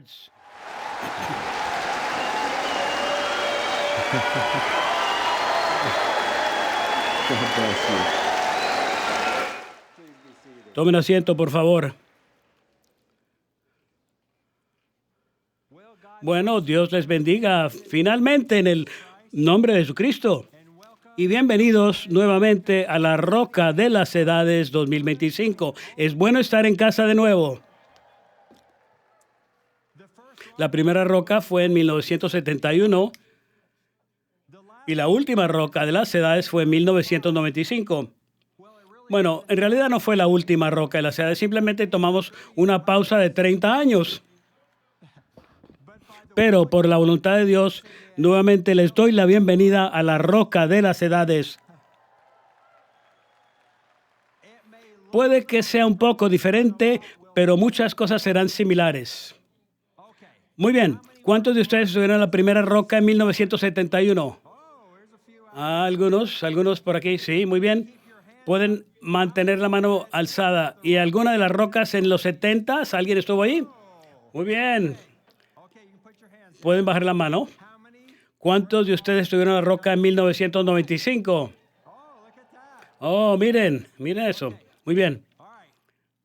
Awards. Tomen asiento, por favor. Bueno, Dios les bendiga finalmente en el nombre de Jesucristo. Y bienvenidos nuevamente a la Roca de las Edades 2025. Es bueno estar en casa de nuevo. La primera roca fue en 1971 y la última Roca de las Edades fue en 1995. Bueno, en realidad no fue la última Roca de las Edades, simplemente tomamos una pausa de 30 años. Pero por la voluntad de Dios, nuevamente les doy la bienvenida a la Roca de las Edades. Puede que sea un poco diferente, pero muchas cosas serán similares. Muy bien. ¿Cuántos de ustedes estuvieron en la primera roca en 1971? Algunos por aquí. Sí, muy bien. Pueden mantener la mano alzada. ¿Y alguna de las rocas en los 70? ¿Alguien estuvo ahí? Muy bien. Pueden bajar la mano. ¿Cuántos de ustedes estuvieron en la roca en 1995? Oh, miren eso. Muy bien.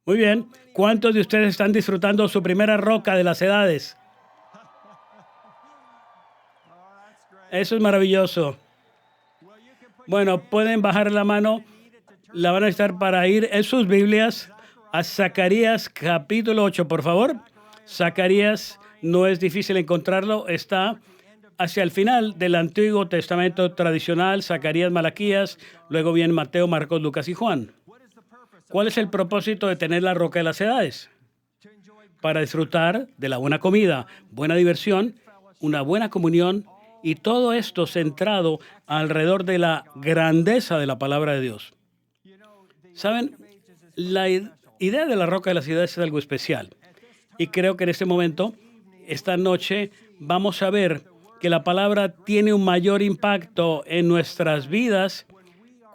Muy bien. ¿Cuántos de ustedes están disfrutando su primera roca de las edades? Eso es maravilloso. Bueno, pueden bajar la mano. La van a necesitar para ir en sus Biblias a Zacarías capítulo 8, por favor. Zacarías, no es difícil encontrarlo. Está hacia el final del Antiguo Testamento tradicional. Zacarías, Malaquías. Luego vienen Mateo, Marcos, Lucas y Juan. ¿Cuál es el propósito de tener la Roca de las Edades? Para disfrutar de la buena comida, buena diversión, una buena comunión y todo esto centrado alrededor de la grandeza de la palabra de Dios. ¿Saben? La idea de la Roca de las Edades es algo especial. Y creo que en este momento, esta noche, vamos a ver que la palabra tiene un mayor impacto en nuestras vidas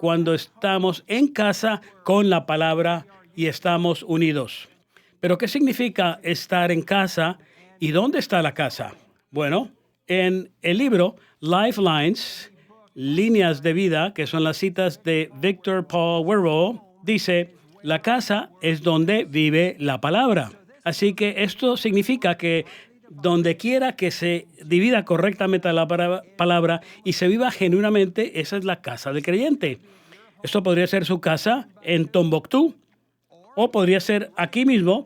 cuando estamos en casa con la palabra y estamos unidos. Pero ¿qué significa estar en casa y dónde está la casa? Bueno, en el libro Lifelines, Líneas de Vida, que son las citas de Victor Paul Wierwille, dice, la casa es donde vive la palabra. Así que esto significa que donde quiera que se divida correctamente la palabra y se viva genuinamente, esa es la casa del creyente. Esto podría ser su casa en Tombuctú o podría ser aquí mismo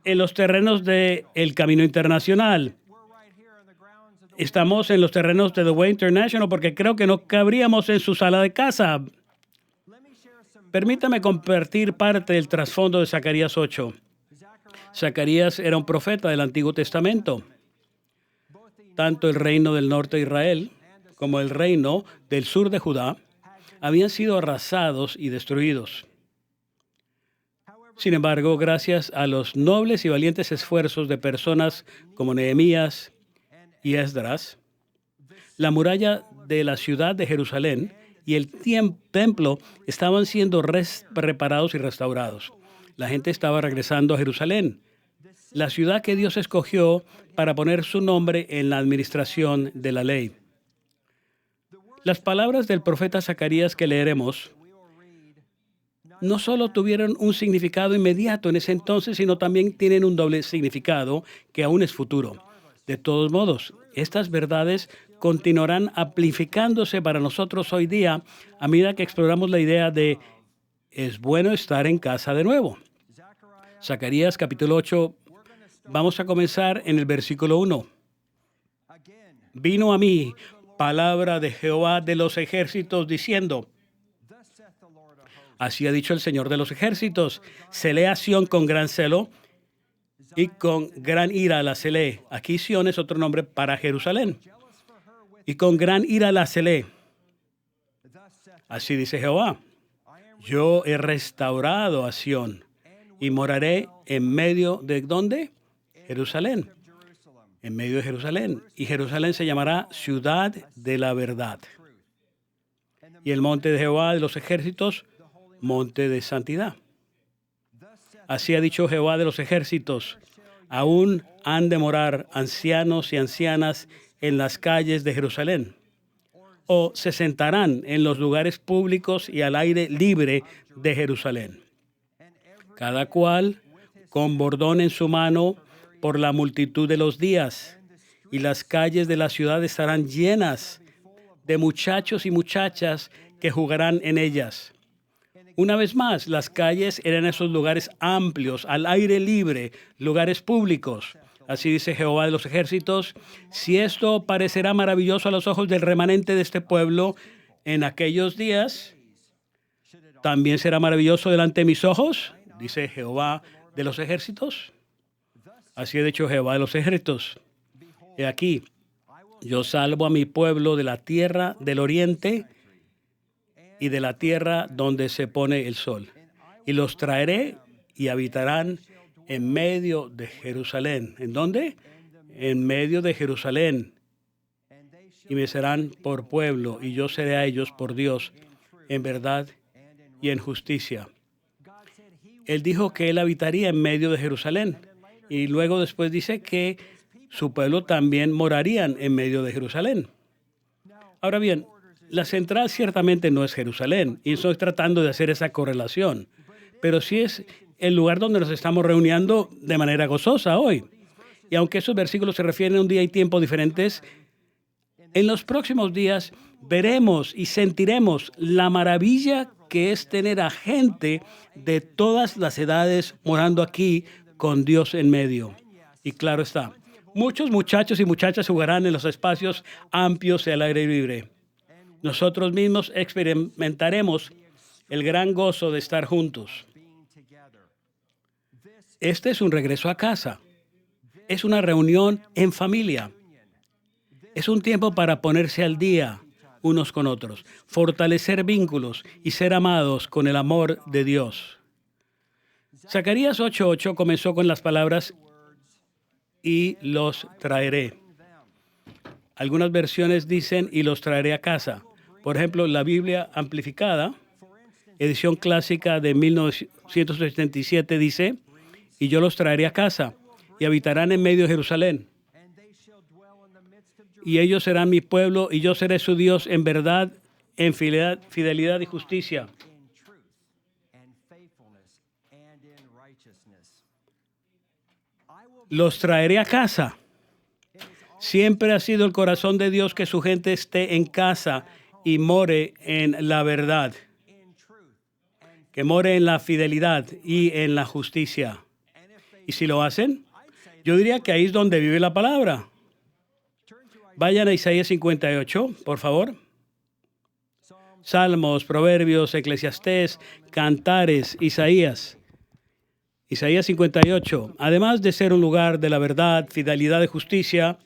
en los terrenos del Camino Internacional. Estamos en los terrenos de The Way International porque creo que no cabríamos en su sala de casa. Permítame compartir parte del trasfondo de Zacarías 8. Zacarías era un profeta del Antiguo Testamento. Tanto el reino del norte de Israel como el reino del sur de Judá habían sido arrasados y destruidos. Sin embargo, gracias a los nobles y valientes esfuerzos de personas como Nehemías y Esdras, la muralla de la ciudad de Jerusalén y el templo estaban siendo reparados y restaurados. La gente estaba regresando a Jerusalén, la ciudad que Dios escogió para poner su nombre en la administración de la ley. Las palabras del profeta Zacarías que leeremos no solo tuvieron un significado inmediato en ese entonces, sino también tienen un doble significado que aún es futuro. De todos modos, estas verdades continuarán amplificándose para nosotros hoy día a medida que exploramos la idea de es bueno estar en casa de nuevo. Zacarías capítulo 8, vamos a comenzar en el versículo 1. Vino a mí palabra de Jehová de los ejércitos diciendo, así ha dicho el Señor de los ejércitos, celé a Sión con gran celo y con gran ira la celé. Aquí Sión es otro nombre para Jerusalén. Y con gran ira la celé. Así dice Jehová, yo he restaurado a Sión y moraré en medio de ¿dónde? Jerusalén. En medio de Jerusalén. Y Jerusalén se llamará ciudad de la verdad. Y el monte de Jehová de los ejércitos, monte de santidad. Así ha dicho Jehová de los ejércitos, aún han de morar ancianos y ancianas en las calles de Jerusalén, o se sentarán en los lugares públicos y al aire libre de Jerusalén, cada cual con bordón en su mano por la multitud de los días, y las calles de la ciudad estarán llenas de muchachos y muchachas que jugarán en ellas. Una vez más, las calles eran esos lugares amplios, al aire libre, lugares públicos. Así dice Jehová de los ejércitos: si esto parecerá maravilloso a los ojos del remanente de este pueblo, en aquellos días también será maravilloso delante de mis ojos, dice Jehová de los ejércitos. Así ha dicho Jehová de los ejércitos: he aquí, yo salvo a mi pueblo de la tierra del oriente y de la tierra donde se pone el sol, y los traeré y habitarán en medio de Jerusalén. ¿En dónde? En medio de Jerusalén. Y me serán por pueblo, y yo seré a ellos por Dios, en verdad y en justicia. Él dijo que él habitaría en medio de Jerusalén. Y luego después dice que su pueblo también morarían en medio de Jerusalén. Ahora bien, la central ciertamente no es Jerusalén, y estoy tratando de hacer esa correlación, pero sí es el lugar donde nos estamos reuniendo de manera gozosa hoy. Y aunque esos versículos se refieren a un día y tiempo diferentes, en los próximos días veremos y sentiremos la maravilla que es tener a gente de todas las edades morando aquí con Dios en medio. Y claro está, muchos muchachos y muchachas jugarán en los espacios amplios y al aire libre. Nosotros mismos experimentaremos el gran gozo de estar juntos. Este es un regreso a casa. Es una reunión en familia. Es un tiempo para ponerse al día unos con otros, fortalecer vínculos y ser amados con el amor de Dios. Zacarías 8:8 comenzó con las palabras: y los traeré. Algunas versiones dicen: y los traeré a casa. Por ejemplo, la Biblia amplificada, edición clásica de 1977, dice: y yo los traeré a casa, y habitarán en medio de Jerusalén. Y ellos serán mi pueblo, y yo seré su Dios en verdad, en fidelidad y justicia. Los traeré a casa. Siempre ha sido el corazón de Dios que su gente esté en casa y more en la verdad, que more en la fidelidad y en la justicia. Y si lo hacen, yo diría que ahí es donde vive la palabra. Vayan a Isaías 58, por favor. Salmos, Proverbios, Eclesiastés, Cantares, Isaías. Isaías 58. Además de ser un lugar de la verdad, fidelidad y justicia,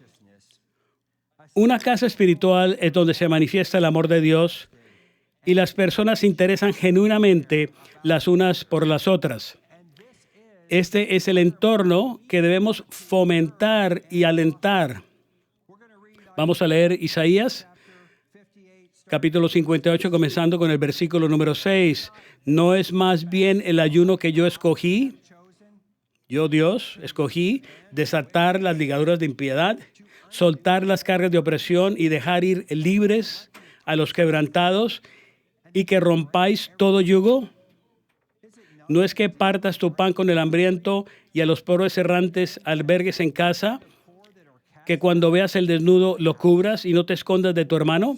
una casa espiritual es donde se manifiesta el amor de Dios y las personas se interesan genuinamente las unas por las otras. Este es el entorno que debemos fomentar y alentar. Vamos a leer Isaías, capítulo 58, comenzando con el versículo número 6. ¿No es más bien el ayuno que yo escogí? Yo, Dios, escogí desatar las ligaduras de impiedad, soltar las cargas de opresión y dejar ir libres a los quebrantados, y que rompáis todo yugo. ¿No es que partas tu pan con el hambriento y a los pobres errantes albergues en casa? Que cuando veas el desnudo lo cubras y no te escondas de tu hermano.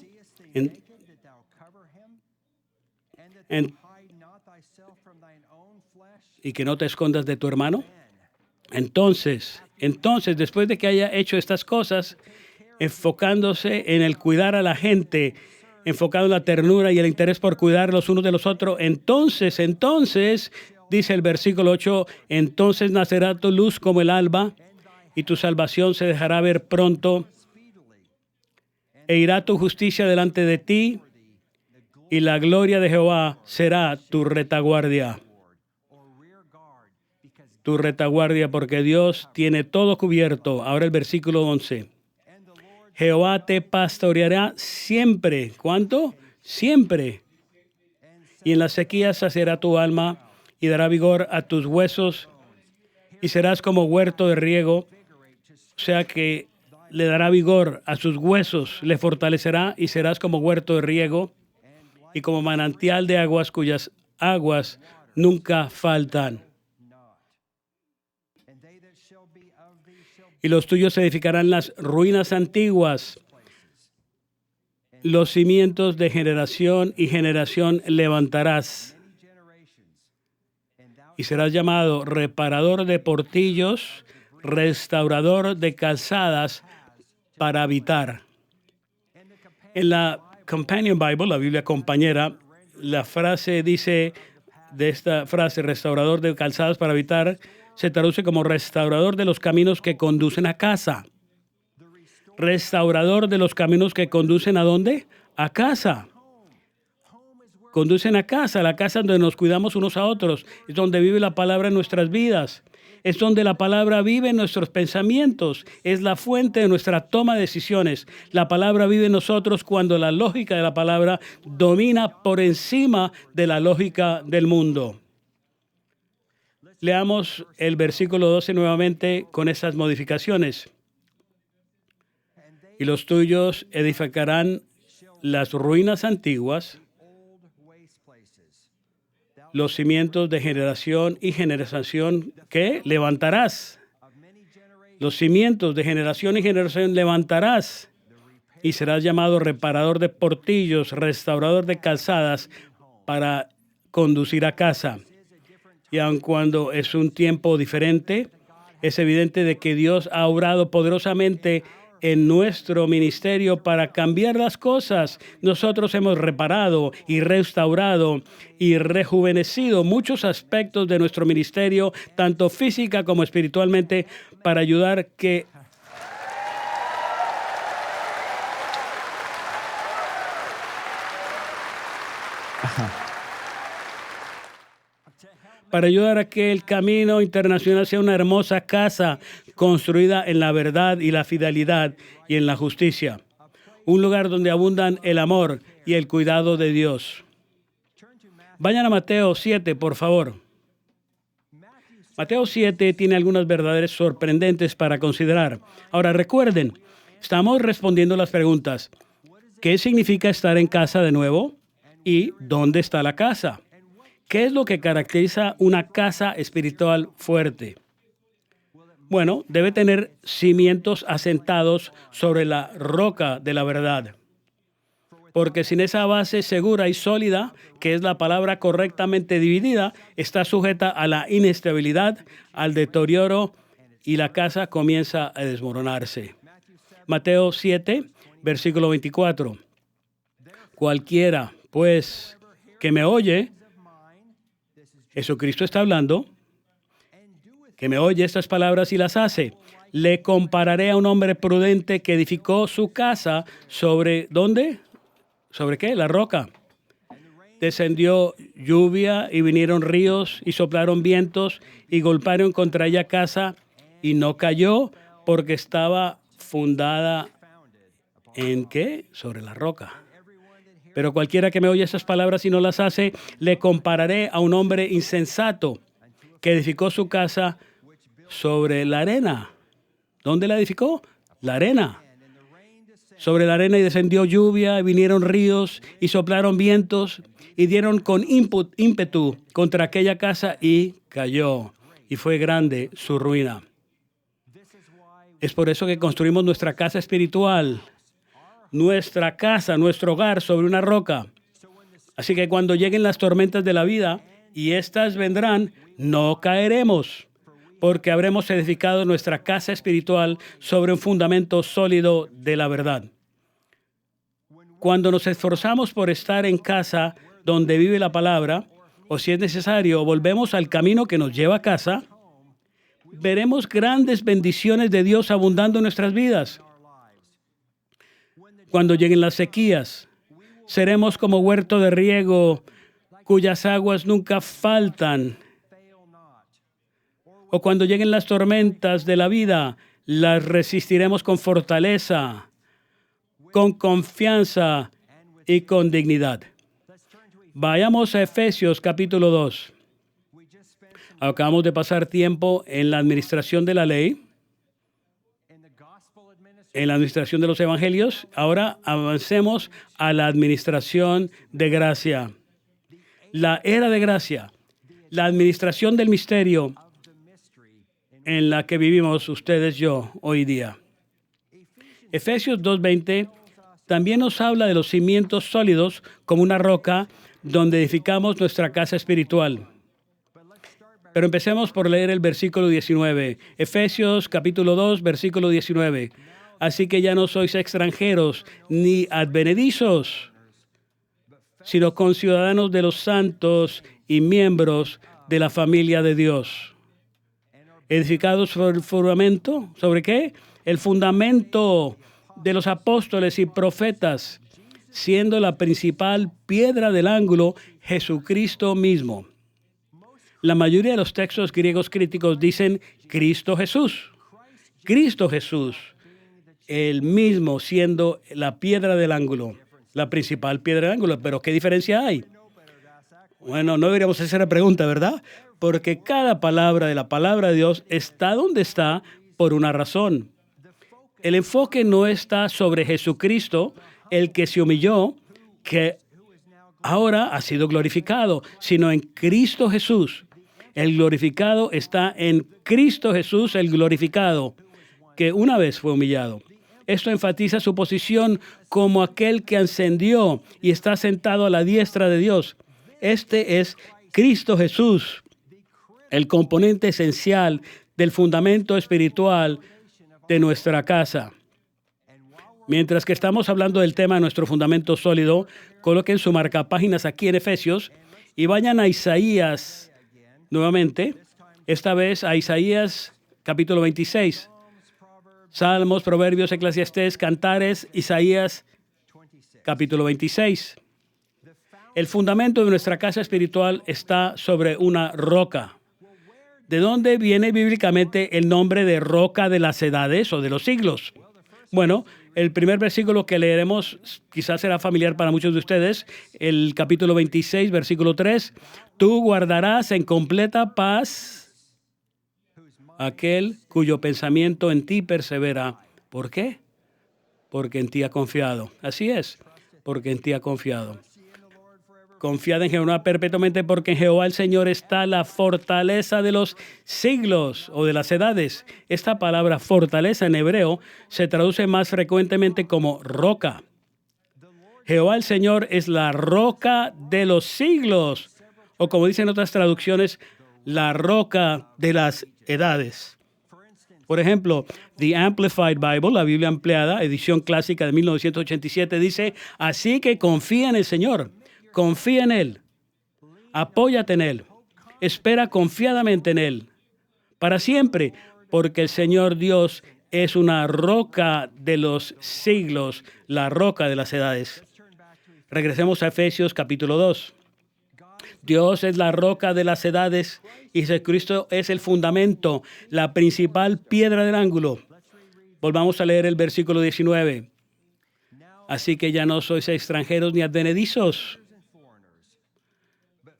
Y que no te escondas de tu hermano. Entonces, después de que haya hecho estas cosas, enfocándose en el cuidar a la gente, enfocado en la ternura y el interés por cuidar los unos de los otros, entonces, dice el versículo 8, entonces nacerá tu luz como el alba, y tu salvación se dejará ver pronto, e irá tu justicia delante de ti, y la gloria de Jehová será tu retaguardia. Tu retaguardia, porque Dios tiene todo cubierto. Ahora el versículo 11. Jehová te pastoreará siempre. ¿Cuánto? Siempre. Y en la sequía saciará tu alma y dará vigor a tus huesos, y serás como huerto de riego O sea que le dará vigor a sus huesos, le fortalecerá y serás como huerto de riego y como manantial de aguas cuyas aguas nunca faltan. Y los tuyos edificarán las ruinas antiguas. Los cimientos de generación y generación levantarás. Y serás llamado reparador de portillos, restaurador de calzadas para habitar. En la Companion Bible, la Biblia compañera, la frase dice, de esta frase, restaurador de calzadas para habitar, se traduce como restaurador de los caminos que conducen a casa. Restaurador de los caminos que conducen ¿a dónde? A casa. Conducen a casa, la casa donde nos cuidamos unos a otros. Es donde vive la palabra en nuestras vidas. Es donde la palabra vive en nuestros pensamientos. Es la fuente de nuestra toma de decisiones. La palabra vive en nosotros cuando la lógica de la palabra domina por encima de la lógica del mundo. Leamos el versículo 12 nuevamente con estas modificaciones. Y los tuyos edificarán las ruinas antiguas, los cimientos de generación y generación que levantarás. Los cimientos de generación y generación levantarás. Y serás llamado reparador de portillos, restaurador de calzadas para conducir a casa. Y aun cuando es un tiempo diferente, es evidente de que Dios ha obrado poderosamente en nuestro ministerio para cambiar las cosas. Nosotros hemos reparado y restaurado y rejuvenecido muchos aspectos de nuestro ministerio, tanto física como espiritualmente, para ayudar que a que el camino internacional sea una hermosa casa construida en la verdad y la fidelidad y en la justicia. Un lugar donde abundan el amor y el cuidado de Dios. Vayan a Mateo 7, por favor. Mateo 7 tiene algunas verdades sorprendentes para considerar. Ahora recuerden, estamos respondiendo las preguntas. ¿Qué significa estar en casa de nuevo? ¿Y dónde está la casa? ¿Qué es lo que caracteriza una casa espiritual fuerte? Bueno, debe tener cimientos asentados sobre la roca de la verdad. Porque sin esa base segura y sólida, que es la palabra correctamente dividida, está sujeta a la inestabilidad, al deterioro y la casa comienza a desmoronarse. Mateo 7, versículo 24. Cualquiera, pues, que me oye, Jesucristo está hablando, que me oye estas palabras y las hace. Le compararé a un hombre prudente que edificó su casa sobre, ¿dónde? ¿Sobre qué? La roca. Descendió lluvia y vinieron ríos y soplaron vientos y golpearon contra ella casa y no cayó porque estaba fundada ¿en qué? Sobre la roca. Pero cualquiera que me oye esas palabras y no las hace, le compararé a un hombre insensato que edificó su casa sobre la arena. ¿Dónde la edificó? La arena. Sobre la arena y descendió lluvia, y vinieron ríos y soplaron vientos y dieron con ímpetu contra aquella casa y cayó. Y fue grande su ruina. Es por eso que construimos nuestra casa espiritual. Nuestra casa, nuestro hogar sobre una roca. Así que cuando lleguen las tormentas de la vida, y estas vendrán, no caeremos, porque habremos edificado nuestra casa espiritual sobre un fundamento sólido de la verdad. Cuando nos esforzamos por estar en casa donde vive la palabra, o si es necesario, volvemos al camino que nos lleva a casa, veremos grandes bendiciones de Dios abundando en nuestras vidas. Cuando lleguen las sequías, seremos como huerto de riego cuyas aguas nunca faltan. O cuando lleguen las tormentas de la vida, las resistiremos con fortaleza, con confianza y con dignidad. Vayamos a Efesios capítulo 2. Acabamos de pasar tiempo en la administración de la ley, en la administración de los evangelios. Ahora avancemos a la administración de gracia. La era de gracia, la administración del misterio en la que vivimos ustedes, yo, hoy día. Efesios 2:20 también nos habla de los cimientos sólidos como una roca donde edificamos nuestra casa espiritual. Pero empecemos por leer el versículo 19. Efesios capítulo 2, versículo 19. Así que ya no sois extranjeros ni advenedizos, sino conciudadanos de los santos y miembros de la familia de Dios. Edificados sobre el fundamento, ¿sobre qué? El fundamento de los apóstoles y profetas, siendo la principal piedra del ángulo Jesucristo mismo. La mayoría de los textos griegos críticos dicen Cristo Jesús. Cristo Jesús, el mismo siendo la piedra del ángulo, la principal piedra del ángulo. Pero ¿qué diferencia hay? Bueno, no deberíamos hacer la pregunta, ¿verdad? Porque cada palabra de la palabra de Dios está donde está por una razón. El enfoque no está sobre Jesucristo, el que se humilló, que ahora ha sido glorificado, sino en Cristo Jesús. El glorificado está en Cristo Jesús, el glorificado, que una vez fue humillado. Esto enfatiza su posición como aquel que ascendió y está sentado a la diestra de Dios. Este es Cristo Jesús, el componente esencial del fundamento espiritual de nuestra casa. Mientras que estamos hablando del tema de nuestro fundamento sólido, coloquen su marcapáginas aquí en Efesios y vayan a Isaías nuevamente, esta vez a Isaías capítulo 26. Salmos, Proverbios, Eclesiastés, Cantares, Isaías capítulo 26. El fundamento de nuestra casa espiritual está sobre una roca. ¿De dónde viene bíblicamente el nombre de roca de las edades o de los siglos? Bueno, el primer versículo que leeremos quizás será familiar para muchos de ustedes, el capítulo 26, versículo 3. Tú guardarás en completa paz aquel cuyo pensamiento en ti persevera. ¿Por qué? Porque en ti ha confiado. Así es, porque en ti ha confiado. Confiad en Jehová perpetuamente, porque en Jehová el Señor está la fortaleza de los siglos o de las edades. Esta palabra fortaleza en hebreo se traduce más frecuentemente como roca. Jehová el Señor es la roca de los siglos, o como dicen otras traducciones, la roca de las edades. Por ejemplo, The Amplified Bible, la Biblia ampliada, edición clásica de 1987, dice, así que confía en el Señor. Confía en Él, apóyate en Él, espera confiadamente en Él, para siempre, porque el Señor Dios es una roca de los siglos, la roca de las edades. Regresemos a Efesios capítulo 2. Dios es la roca de las edades y Jesucristo es el fundamento, la principal piedra del ángulo. Volvamos a leer el versículo 19. Así que ya no sois extranjeros ni advenedizos,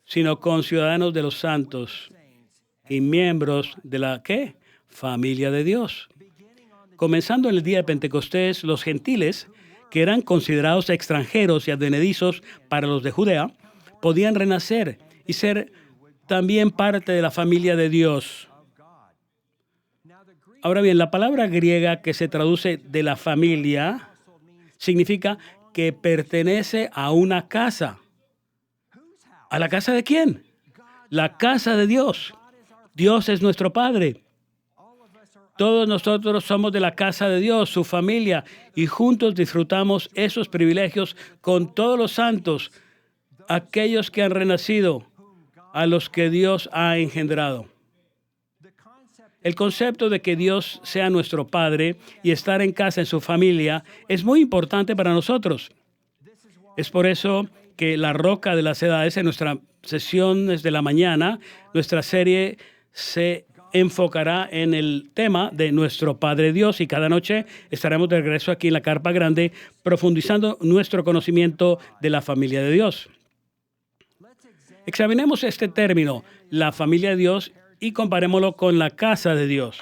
sino conciudadanos de los santos y miembros de la ¿qué? Familia de Dios. Comenzando en el día de Pentecostés, los gentiles, que eran considerados extranjeros y advenedizos para los de Judea, podían renacer y ser también parte de la familia de Dios. Ahora bien, la palabra griega que se traduce de la familia significa que pertenece a una casa. ¿A la casa de quién? La casa de Dios. Dios es nuestro Padre. Todos nosotros somos de la casa de Dios, su familia, y juntos disfrutamos esos privilegios con todos los santos, aquellos que han renacido, a los que Dios ha engendrado. El concepto de que Dios sea nuestro Padre y estar en casa en su familia es muy importante para nosotros. Es por eso que la roca de las edades, en nuestra sesión de la mañana, nuestra serie se enfocará en el tema de nuestro Padre Dios y cada noche estaremos de regreso aquí en la Carpa Grande profundizando nuestro conocimiento de la familia de Dios. Examinemos este término, la familia de Dios, y comparémoslo con la casa de Dios.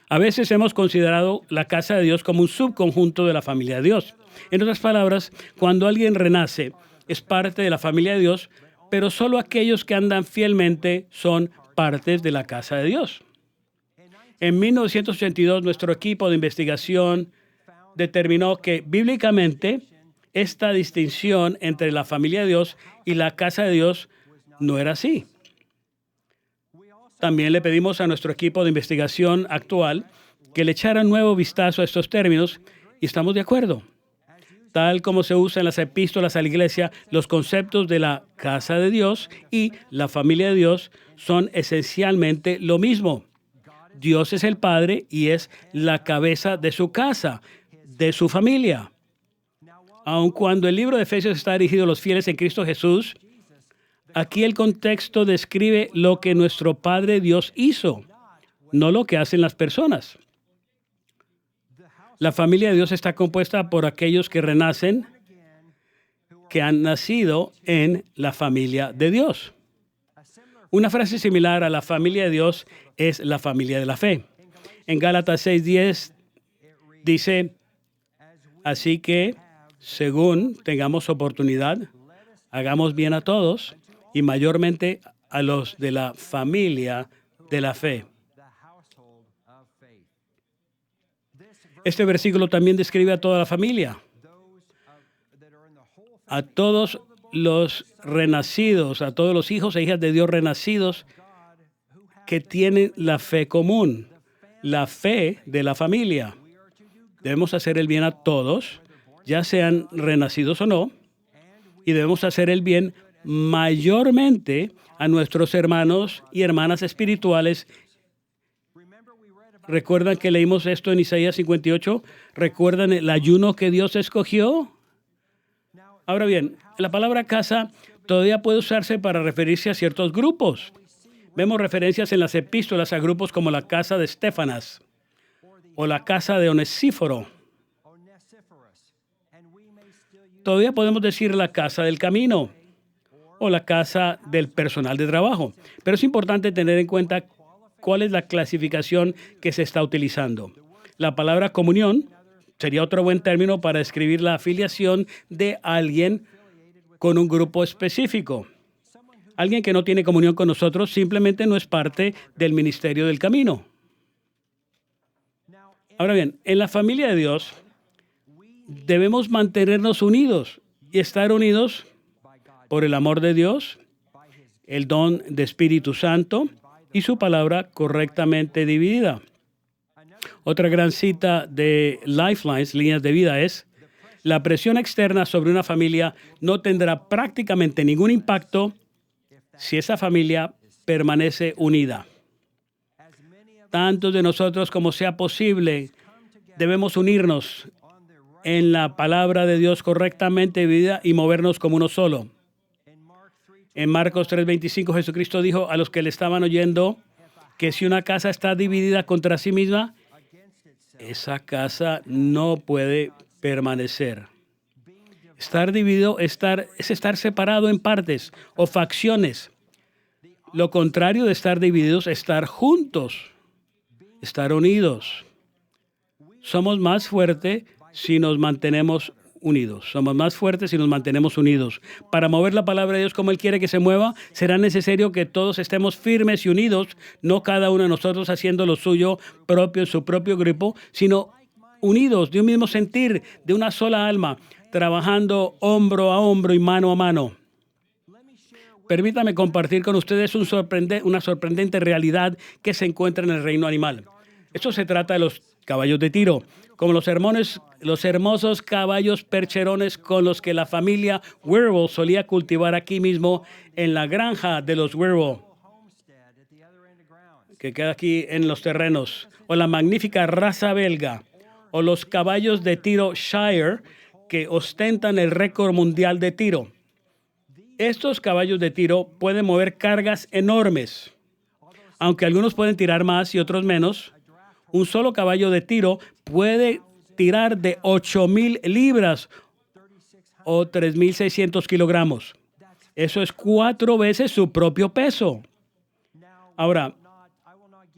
A veces hemos considerado la casa de Dios como un subconjunto de la familia de Dios. En otras palabras, cuando alguien renace, es parte de la familia de Dios, pero solo aquellos que andan fielmente son partes de la casa de Dios. En 1982, nuestro equipo de investigación determinó que bíblicamente esta distinción entre la familia de Dios y la casa de Dios no era así. También le pedimos a nuestro equipo de investigación actual que le echara un nuevo vistazo a estos términos y estamos de acuerdo. Tal como se usa en las epístolas a la iglesia, los conceptos de la casa de Dios y la familia de Dios son esencialmente lo mismo. Dios es el Padre y es la cabeza de su casa, de su familia. Aun cuando el libro de Efesios está dirigido a los fieles en Cristo Jesús, aquí el contexto describe lo que nuestro Padre Dios hizo, no lo que hacen las personas. La familia de Dios está compuesta por aquellos que renacen, que han nacido en la familia de Dios. Una frase similar a la familia de Dios es la familia de la fe. En Gálatas 6:10 dice, así que, según tengamos oportunidad, hagamos bien a todos y mayormente a los de la familia de la fe. Este versículo también describe a toda la familia, a todos los renacidos, a todos los hijos e hijas de Dios renacidos que tienen la fe común, la fe de la familia. Debemos hacer el bien a todos, ya sean renacidos o no, y debemos hacer el bien mayormente a nuestros hermanos y hermanas espirituales. ¿Recuerdan que leímos esto en Isaías 58? ¿Recuerdan el ayuno que Dios escogió? Ahora bien, la palabra casa todavía puede usarse para referirse a ciertos grupos. Vemos referencias en las epístolas a grupos como la casa de Estéfanas o la casa de Onesíforo. Todavía podemos decir la casa del camino o la casa del personal de trabajo. Pero es importante tener en cuenta cuál es la clasificación que se está utilizando. La palabra comunión sería otro buen término para describir la afiliación de alguien con un grupo específico. Alguien que no tiene comunión con nosotros simplemente no es parte del ministerio del camino. Ahora bien, en la familia de Dios debemos mantenernos unidos y estar unidos por el amor de Dios, el don de Espíritu Santo y su palabra correctamente dividida. Otra gran cita de Lifelines, líneas de vida, es: la presión externa sobre una familia no tendrá prácticamente ningún impacto si esa familia permanece unida. Tantos de nosotros como sea posible debemos unirnos en la palabra de Dios correctamente dividida y movernos como uno solo. En Marcos 3:25 Jesucristo dijo a los que le estaban oyendo que si una casa está dividida contra sí misma, esa casa no puede permanecer. Estar dividido es estar separado en partes o facciones. Lo contrario de estar divididos es estar juntos, estar unidos. Somos más fuertes si nos mantenemos unidos. Somos más fuertes si nos mantenemos unidos. Para mover la palabra de Dios como Él quiere que se mueva, será necesario que todos estemos firmes y unidos, no cada uno de nosotros haciendo lo suyo propio en su propio grupo, sino unidos de un mismo sentir, de una sola alma, trabajando hombro a hombro y mano a mano. Permítame compartir con ustedes una sorprendente realidad que se encuentra en el reino animal. Esto se trata de los caballos de Tiro, como los hermosos caballos percherones con los que la familia Werewolf solía cultivar aquí mismo en la granja de los Werewolf, que queda aquí en los terrenos, o la magnífica raza belga, o los caballos de Tiro Shire, que ostentan el récord mundial de tiro. Estos caballos de tiro pueden mover cargas enormes. Aunque algunos pueden tirar más y otros menos, un solo caballo de tiro puede tirar de 8,000 libras o 3,600 kilogramos. Eso es 4 veces su propio peso. Ahora,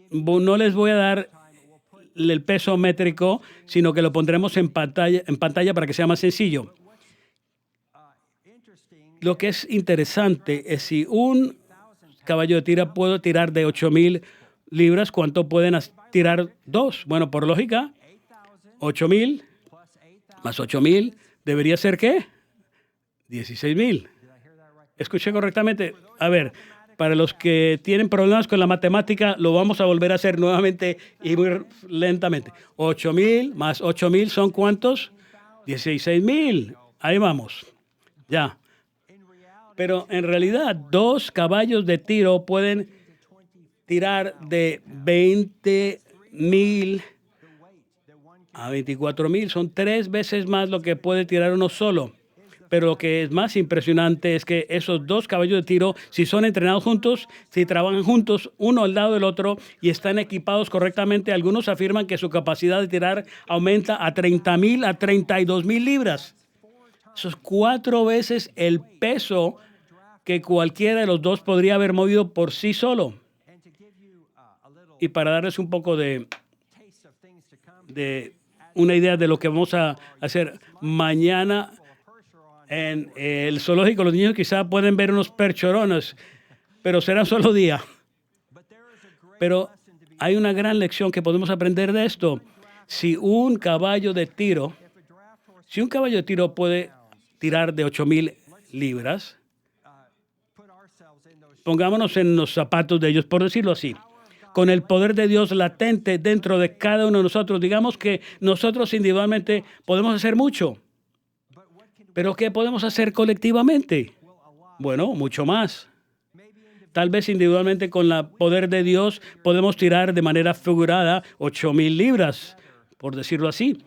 No les voy a dar el peso métrico, sino que lo pondremos en pantalla para que sea más sencillo. Lo que es interesante es si un caballo de tiro puede tirar de 8,000 libras, ¿cuánto pueden tirar dos? Bueno, por lógica, 8,000 más 8,000 debería ser ¿qué? 16,000. ¿Escuché correctamente? A ver, para los que tienen problemas con la matemática, lo vamos a volver a hacer nuevamente y muy lentamente. 8,000 más 8,000 son ¿cuántos? 16,000. Ahí vamos. Ya. Pero en realidad, dos caballos de tiro pueden tirar de 20,000 a 24,000. Son 3 veces más lo que puede tirar uno solo. Pero lo que es más impresionante es que esos dos caballos de tiro, si son entrenados juntos, si trabajan juntos, uno al lado del otro y están equipados correctamente, algunos afirman que su capacidad de tirar aumenta a 30,000 a 32,000 libras. Eso es 4 veces el peso que cualquiera de los dos podría haber movido por sí solo. Y para darles un poco de una idea de lo que vamos a hacer mañana en el zoológico, los niños quizá pueden ver unos perchorones, pero será un solo día. Pero hay una gran lección que podemos aprender de esto. Si un caballo de tiro puede tirar de 8,000 libras, pongámonos en los zapatos de ellos, por decirlo así. Con el poder de Dios latente dentro de cada uno de nosotros, digamos que nosotros individualmente podemos hacer mucho. ¿Pero qué podemos hacer colectivamente? Bueno, mucho más. Tal vez individualmente con el poder de Dios podemos tirar de manera figurada 8,000 libras, por decirlo así.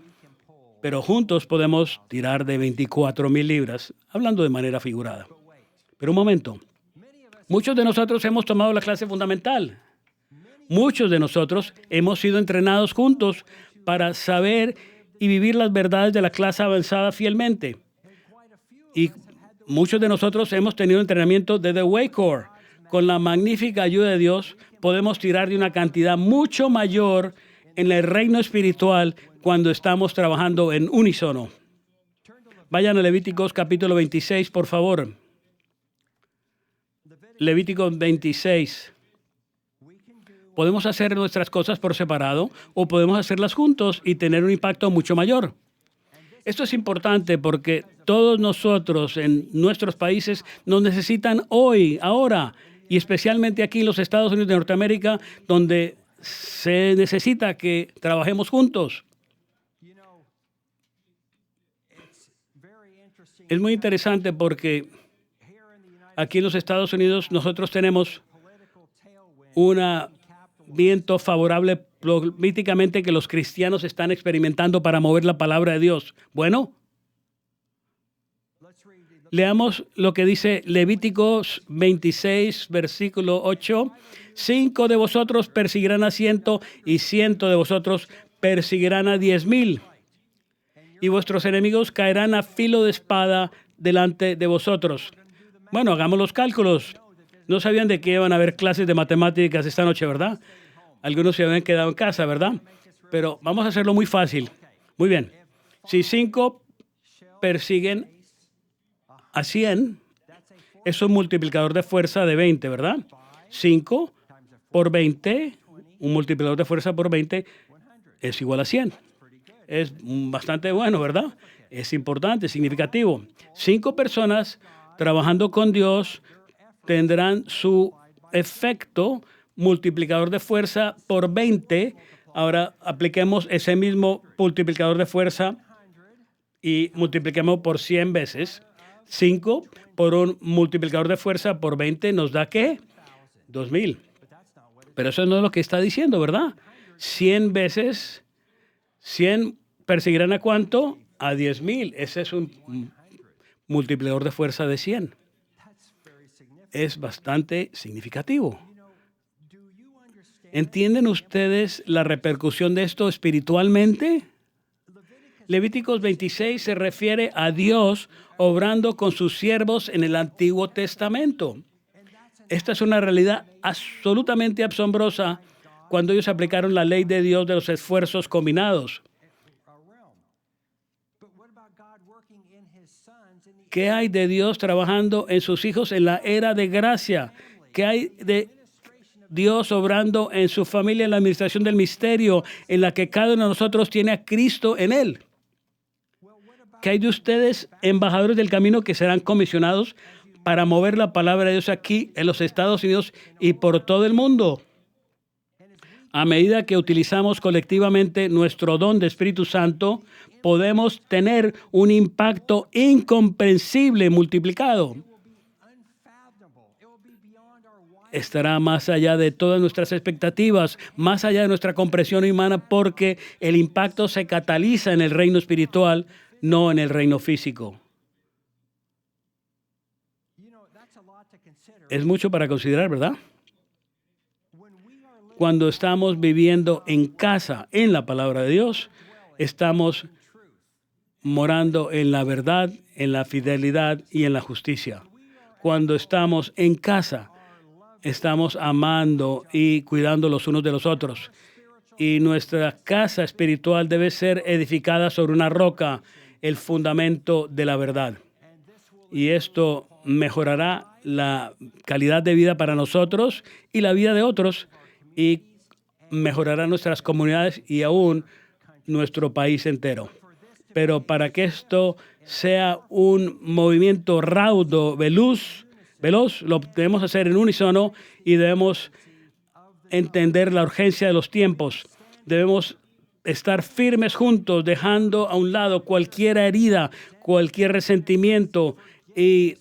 Pero juntos podemos tirar de 24,000 libras, hablando de manera figurada. Pero un momento. Muchos de nosotros hemos tomado la clase fundamental. Muchos de nosotros hemos sido entrenados juntos para saber y vivir las verdades de la clase avanzada fielmente. Y muchos de nosotros hemos tenido entrenamiento de The Way Core. Con la magnífica ayuda de Dios, podemos tirar de una cantidad mucho mayor en el reino espiritual cuando estamos trabajando en unísono. Vayan a Levíticos capítulo 26, por favor. Levíticos 26. Podemos hacer nuestras cosas por separado o podemos hacerlas juntos y tener un impacto mucho mayor. Esto es importante porque todos nosotros en nuestros países nos necesitan hoy, ahora, y especialmente aquí en los Estados Unidos de Norteamérica, donde se necesita que trabajemos juntos. Es muy interesante porque aquí en los Estados Unidos nosotros tenemos un viento favorable políticamente que los cristianos están experimentando para mover la palabra de Dios. Bueno, leamos lo que dice Levíticos 26, versículo 8. 5 de vosotros perseguirán a 100 y 100 de vosotros perseguirán a 10,000. Y vuestros enemigos caerán a filo de espada delante de vosotros. Bueno, hagamos los cálculos. No sabían de que iban a haber clases de matemáticas esta noche, ¿verdad? Algunos se habían quedado en casa, ¿verdad? Pero vamos a hacerlo muy fácil. Muy bien. Si 5 persiguen a 100, es un multiplicador de fuerza de 20, ¿verdad? 5 por 20, un multiplicador de fuerza por 20 es igual a 100. Es bastante bueno, ¿verdad? Es importante, significativo. 5 personas trabajando con Dios tendrán su efecto multiplicador de fuerza por 20. Ahora apliquemos ese mismo multiplicador de fuerza y multipliquemos por 100 veces. 5 por un multiplicador de fuerza por 20 nos da ¿qué? 2,000. Pero eso no es lo que está diciendo, ¿verdad? 100 veces, 100 perseguirán ¿a cuánto? A 10,000. Ese es un multiplicador de fuerza de 100. Es bastante significativo. ¿Entienden ustedes la repercusión de esto espiritualmente? Levíticos 26 se refiere a Dios obrando con sus siervos en el Antiguo Testamento. Esta es una realidad absolutamente asombrosa cuando ellos aplicaron la ley de Dios de los esfuerzos combinados. ¿Qué hay de Dios trabajando en sus hijos en la era de gracia? ¿Qué hay de Dios obrando en su familia en la administración del misterio en la que cada uno de nosotros tiene a Cristo en él? ¿Qué hay de ustedes, embajadores del camino, que serán comisionados para mover la palabra de Dios aquí en los Estados Unidos y por todo el mundo? A medida que utilizamos colectivamente nuestro don de Espíritu Santo, podemos tener un impacto incomprensible multiplicado. Estará más allá de todas nuestras expectativas, más allá de nuestra comprensión humana, porque el impacto se cataliza en el reino espiritual, no en el reino físico. Es mucho para considerar, ¿verdad? Cuando estamos viviendo en casa, en la palabra de Dios, estamos morando en la verdad, en la fidelidad y en la justicia. Cuando estamos en casa, estamos amando y cuidando los unos de los otros. Y nuestra casa espiritual debe ser edificada sobre una roca, el fundamento de la verdad. Y esto mejorará la calidad de vida para nosotros y la vida de otros, y mejorará nuestras comunidades y aún nuestro país entero. Pero para que esto sea un movimiento raudo, veloz, lo debemos hacer en unísono y debemos entender la urgencia de los tiempos. Debemos estar firmes juntos, dejando a un lado cualquier herida, cualquier resentimiento, y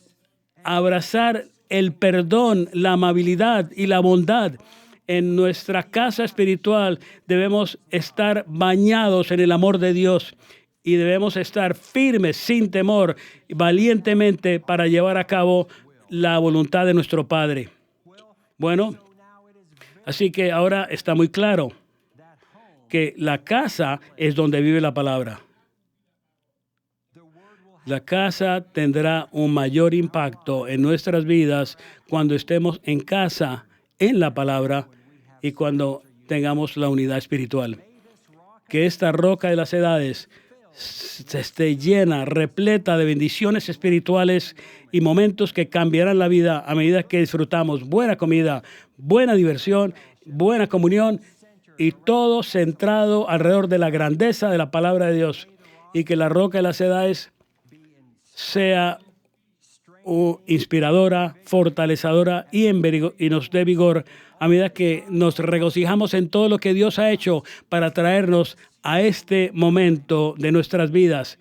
abrazar el perdón, la amabilidad y la bondad. En nuestra casa espiritual debemos estar bañados en el amor de Dios y debemos estar firmes, sin temor, valientemente para llevar a cabo la voluntad de nuestro Padre. Bueno, así que ahora está muy claro que la casa es donde vive la palabra. La casa tendrá un mayor impacto en nuestras vidas cuando estemos en casa, en la palabra, y cuando tengamos la unidad espiritual. Que esta roca de las edades se esté llena, repleta de bendiciones espirituales y momentos que cambiarán la vida a medida que disfrutamos buena comida, buena diversión, buena comunión, y todo centrado alrededor de la grandeza de la palabra de Dios. Y que la roca de las edades sea inspiradora, fortalecedora y nos dé vigor a medida que nos regocijamos en todo lo que Dios ha hecho para traernos a este momento de nuestras vidas,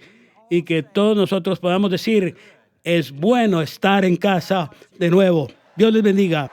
y que todos nosotros podamos decir: es bueno estar en casa de nuevo. Dios les bendiga.